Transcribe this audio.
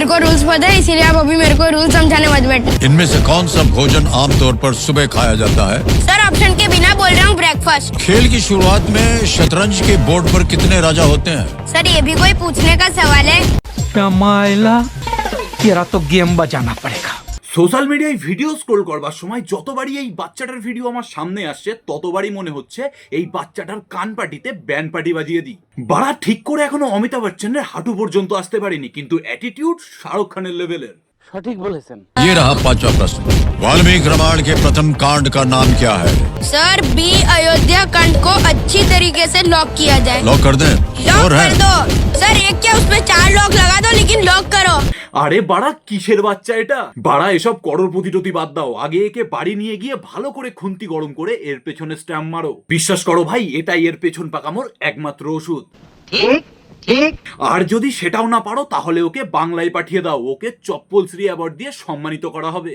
मेरे को रूल्स पता है, इसीलिए आप अभी मेरे को रूल समझाने मत बैठे। इनमें से कौन सा भोजन आमतौर पर सुबह खाया जाता है? सर ऑप्शन के बिना बोल रहा हूँ, ब्रेकफास्ट। खेल की शुरुआत में शतरंज के बोर्ड पर कितने राजा होते हैं? सर ये भी कोई पूछने का सवाल है? मायला तेरा तो गेम बजाना पड़ेगा। সোশ্যাল মিডিয়ায় ভিডিও স্ক্রোল করবার সময় যতবারই এই বাচ্চাটার ভিডিও আমার সামনে আসছে ততবারই মনে হচ্ছে এই বাচ্চাটার কান পাটিতে ব্যান্ড পার্টি বাজিয়ে দিই। বাড়া ঠিক করে এখনো অমিতাভ বচ্চনের হাঁটু পর্যন্ত আসতে পারিনি, কিন্তু অ্যাটিটিউড শাহরুখ খানের লেভেলের। সঠিক বলেছেন। ये रहा पांचवा प्रश्न। वाल्मीकि रामायण के प्रथम कांड का नाम क्या है? सर बी, अयोध्या कांड को अच्छी तरीके से लॉक किया जाए। लॉक कर दें? लॉक और है? कर दो सर, एक क्या उसमें 4 लॉक लगा दो, लेकिन लॉक करो। আরে বাড়া কিসের বাচ্চা এটা? বাড়া এসব করোড়পতি টতি বাদ দাও, আগে একে বাড়ি নিয়ে গিয়ে ভালো করে খুন্তি গরম করে এর পেছনে স্ট্যাম্প মারো। বিশ্বাস করো ভাই, এটাই এর পেছন পাকামোর একমাত্র ওষুধ। আর যদি সেটাও না পারো তাহলে ওকে বাংলায় পাঠিয়ে দাও, ওকে চপ্পল শ্রী অ্যাওয়ার্ড দিয়ে সম্মানিত করা হবে।